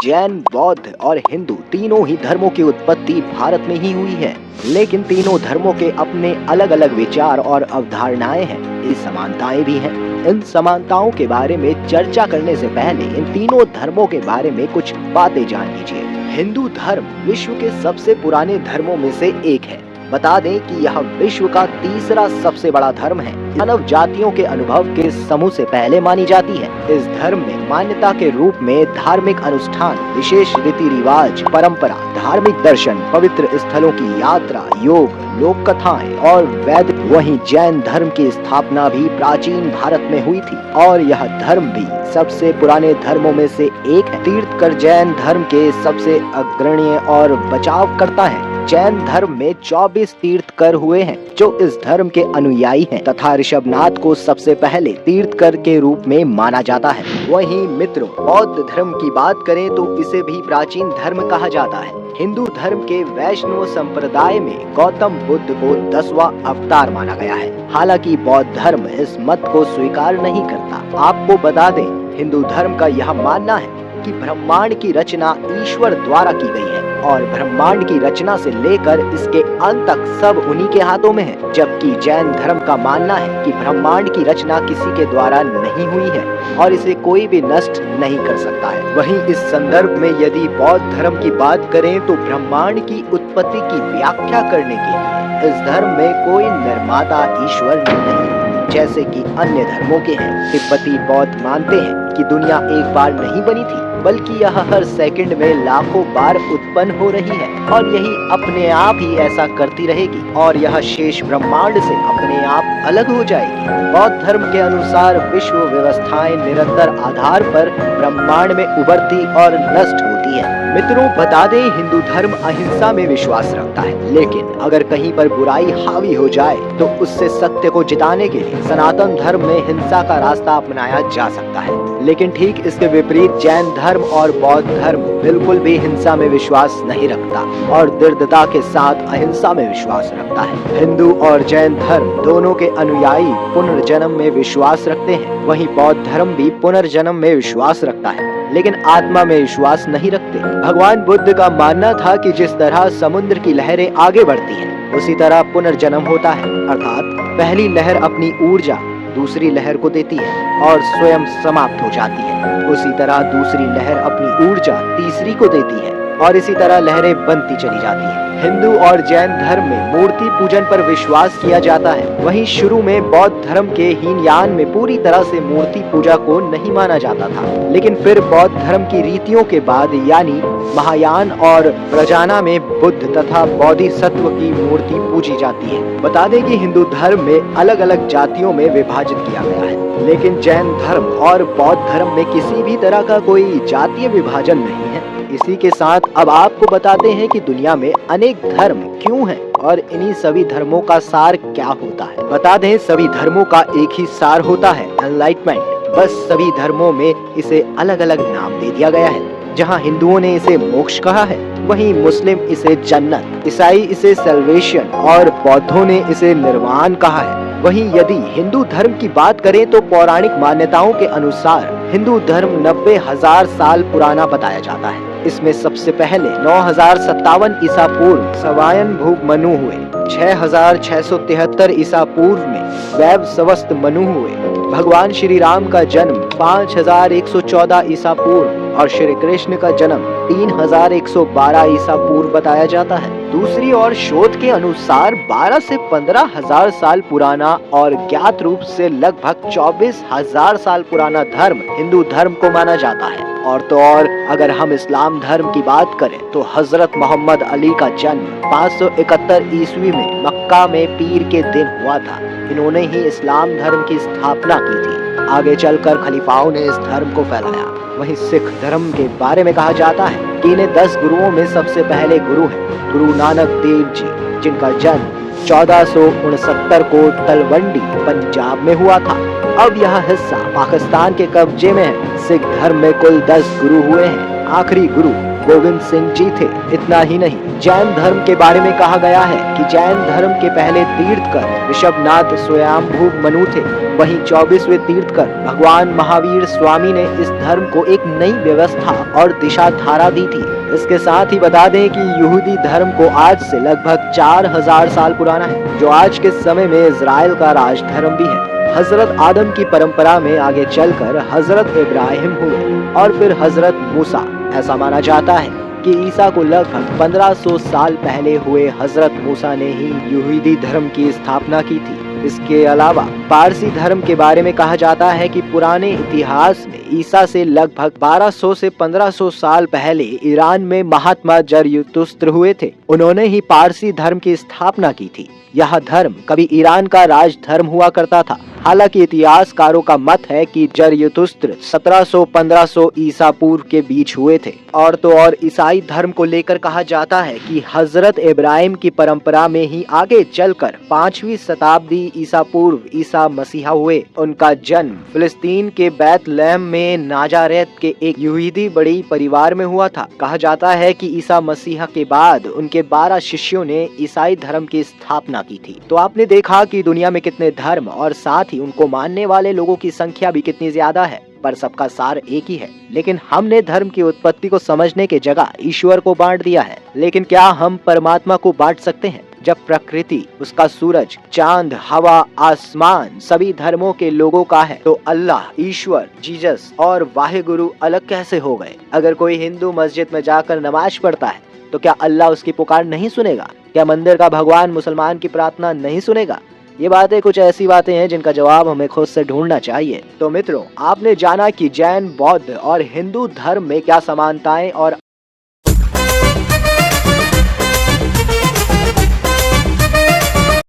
जैन, बौद्ध और हिंदू तीनों ही धर्मों की उत्पत्ति भारत में ही हुई है, लेकिन तीनों धर्मों के अपने अलग अलग विचार और अवधारणाएं हैं। ये समानताएं भी हैं। इन समानताओं के बारे में चर्चा करने से पहले इन तीनों धर्मों के बारे में कुछ बातें जान लीजिए। हिंदू धर्म विश्व के सबसे पुराने धर्मों में से एक है। बता दें कि यह विश्व का तीसरा सबसे बड़ा धर्म है। मानव जातियों के अनुभव के समूह से पहले मानी जाती है। इस धर्म में मान्यता के रूप में धार्मिक अनुष्ठान, विशेष रीति रिवाज, परंपरा, धार्मिक दर्शन, पवित्र स्थलों की यात्रा, योग, लोक कथाएं और वेद। वहीं जैन धर्म की स्थापना भी प्राचीन भारत में हुई थी और यह धर्म भी सबसे पुराने धर्मों में से एक है। तीर्थकर जैन धर्म के सबसे अग्रणी और बचाव करता है। जैन धर्म में 24 तीर्थकर हुए हैं जो इस धर्म के अनुयायी हैं तथा ऋषभनाथ को सबसे पहले तीर्थकर के रूप में माना जाता है। वहीं मित्रों, बौद्ध धर्म की बात करें तो इसे भी प्राचीन धर्म कहा जाता है। हिंदू धर्म के वैष्णव संप्रदाय में गौतम बुद्ध को 10वां अवतार माना गया है। हालांकि बौद्ध धर्म इस मत को स्वीकार नहीं करता। आपको बता दें, हिंदू धर्म का यह मानना है कि ब्रह्मांड की रचना ईश्वर द्वारा की गई है और ब्रह्मांड की रचना से लेकर इसके अंत तक सब उन्हीं के हाथों में है। जबकि जैन धर्म का मानना है कि ब्रह्मांड की रचना किसी के द्वारा नहीं हुई है और इसे कोई भी नष्ट नहीं कर सकता है। वहीं इस संदर्भ में यदि बौद्ध धर्म की बात करें तो ब्रह्मांड की उत्पत्ति की व्याख्या करने के लिए इस धर्म में कोई निर्माता ईश्वर नहीं जैसे कि अन्य धर्मों के हैं। तिब्बती बौद्ध मानते हैं कि दुनिया एक बार नहीं बनी थी, बल्कि यह हर सेकंड में लाखों बार उत्पन्न हो रही है और यही अपने आप ही ऐसा करती रहेगी और यह शेष ब्रह्मांड से अपने आप अलग हो जाएगी। बौद्ध धर्म के अनुसार विश्व व्यवस्थाएं निरंतर आधार पर ब्रह्मांड में उभरती और नष्ट होती है। मित्रों, बता दें, हिंदू धर्म अहिंसा में विश्वास रखता है, लेकिन अगर कहीं पर बुराई हावी हो जाए तो उससे सत्य को जिताने के लिए सनातन धर्म में हिंसा का रास्ता अपनाया जा सकता है। लेकिन ठीक इसके विपरीत जैन धर्म और बौद्ध धर्म बिल्कुल भी हिंसा में विश्वास नहीं रखता और दृढ़ता के साथ अहिंसा में विश्वास रखता है। हिंदू और जैन धर्म दोनों के अनुयायी पुनर्जन्म में विश्वास रखते हैं। वहीं बौद्ध धर्म भी पुनर्जन्म में विश्वास रखता है, लेकिन आत्मा में विश्वास नहीं रखते। भगवान बुद्ध का मानना था कि जिस तरह समुद्र की लहरें आगे बढ़ती हैं, उसी तरह पुनर्जन्म होता है, अर्थात पहली लहर अपनी ऊर्जा दूसरी लहर को देती है और स्वयं समाप्त हो जाती है। उसी तरह दूसरी लहर अपनी ऊर्जा तीसरी को देती है और इसी तरह लहरें बनती चली जाती हैं। हिंदू और जैन धर्म में मूर्ति पूजन पर विश्वास किया जाता है। वहीं शुरू में बौद्ध धर्म के हीनयान में पूरी तरह से मूर्ति पूजा को नहीं माना जाता था, लेकिन फिर बौद्ध धर्म की रीतियों के बाद यानी महायान और प्रजाना में बुद्ध तथा बोधिसत्व की मूर्ति पूजी जाती है। बता दें कि हिंदू धर्म में अलग अलग जातियों में विभाजित किया गया है, लेकिन जैन धर्म और बौद्ध धर्म में किसी भी तरह का कोई जातीय विभाजन नहीं है। इसी के साथ अब आपको बताते हैं कि दुनिया में अनेक धर्म क्यों हैं और इन्हीं सभी धर्मों का सार क्या होता है। बता दें, सभी धर्मों का एक ही सार होता है, एनलाइटमेंट। बस सभी धर्मों में इसे अलग अलग नाम दे दिया गया है। जहां हिंदुओं ने इसे मोक्ष कहा है, वहीं मुस्लिम इसे जन्नत, ईसाई इसे सल्वेशन और बौद्धों ने इसे निर्वाण कहा है। वहीं यदि हिंदू धर्म की बात करें तो पौराणिक मान्यताओं के अनुसार हिंदू धर्म 90,000 साल पुराना बताया जाता है। इसमें सबसे पहले 9057 ईसा पूर्व स्वायंभू मनु हुए, 6673 ईसा पूर्व में वैवस्वत मनु हुए, भगवान श्री राम का जन्म 5114 ईसा पूर्व और श्री कृष्ण का जन्म 3112 ईसा पूर्व बताया जाता है। दूसरी ओर शोध के अनुसार 12 से 15,000 साल पुराना और ज्ञात रूप से लगभग 24,000 साल पुराना धर्म हिंदू धर्म को माना जाता है। और तो और अगर हम इस्लाम धर्म की बात करें तो हजरत मोहम्मद अली का जन्म 571 ईस्वी में मक्का में पीर के दिन हुआ था। इन्होंने ही इस्लाम धर्म की स्थापना की थी। आगे चलकर खलीफाओं ने इस धर्म को फैलाया। वहीं सिख धर्म के बारे में कहा जाता है कि इन्हें 10 गुरुओं में सबसे पहले गुरु हैं गुरु नानक देव जी, जिनका जन्म 1469 को तलवंडी पंजाब में हुआ था। अब यह हिस्सा पाकिस्तान के कब्जे में है। सिख धर्म में कुल 10 गुरु हुए हैं। आखिरी गुरु गोविंद सिंह जी थे। इतना ही नहीं, जैन धर्म के बारे में कहा गया है कि जैन धर्म के पहले तीर्थकर ऋषभनाथ स्वयंभू मनु थे। वहीं 24वें तीर्थकर भगवान महावीर स्वामी ने इस धर्म को एक नई व्यवस्था और दिशा धारा दी थी। इसके साथ ही बता दें कि यहूदी धर्म को आज से लगभग 4000 साल पुराना है, जो आज के समय में इजराइल का राज धर्म भी है। हजरत आदम की परंपरा में आगे चलकर हजरत इब्राहिम हुए और फिर हजरत मूसा। ऐसा माना जाता है कि ईसा को लगभग 1500 साल पहले हुए हजरत मूसा ने ही यहूदी धर्म की स्थापना की थी। इसके अलावा पारसी धर्म के बारे में कहा जाता है कि पुराने इतिहास में ईसा से लगभग 1200 से 1500 साल पहले ईरान में महात्मा जरयुतुस्त्र हुए थे। उन्होंने ही पारसी धर्म की स्थापना की थी। यह धर्म कभी ईरान का राज धर्म हुआ करता था। हालांकि इतिहासकारों का मत है कि जरयुतुस्त्र 1700-1500 ईसा पूर्व के बीच हुए थे। और तो और ईसाई धर्म को लेकर कहा जाता है कि हजरत इब्राहिम की परंपरा में ही आगे चलकर 5वीं शताब्दी ईसा पूर्व ईसा मसीहा हुए। उनका जन्म फिलिस्तीन के बैतलहम में नाजारेत के एक यहूदी बड़ी परिवार में हुआ था। कहा जाता है कि ईसा मसीहा के बाद उनके 12 शिष्यों ने ईसाई धर्म की स्थापना की थी। तो आपने देखा कि दुनिया में कितने धर्म और साथ ही उनको मानने वाले लोगों की संख्या भी कितनी ज्यादा है, पर सबका सार एक ही है। लेकिन हमने धर्म की उत्पत्ति को समझने के जगह ईश्वर को बांट दिया है। लेकिन क्या हम परमात्मा को बांट सकते हैं? जब प्रकृति, उसका सूरज, चांद, हवा, आसमान सभी धर्मों के लोगों का है, तो अल्लाह, ईश्वर, जीसस और वाहिगुरु अलग कैसे हो गए? अगर कोई हिंदू मस्जिद में जाकर नमाज पढ़ता है तो क्या अल्लाह उसकी पुकार नहीं सुनेगा? क्या मंदिर का भगवान मुसलमान की प्रार्थना नहीं सुनेगा? ये बातें कुछ ऐसी बातें हैं जिनका जवाब हमें खुद से ढूंढना चाहिए। तो मित्रों, आपने जाना कि जैन, बौद्ध और हिंदू धर्म में क्या समानताएं और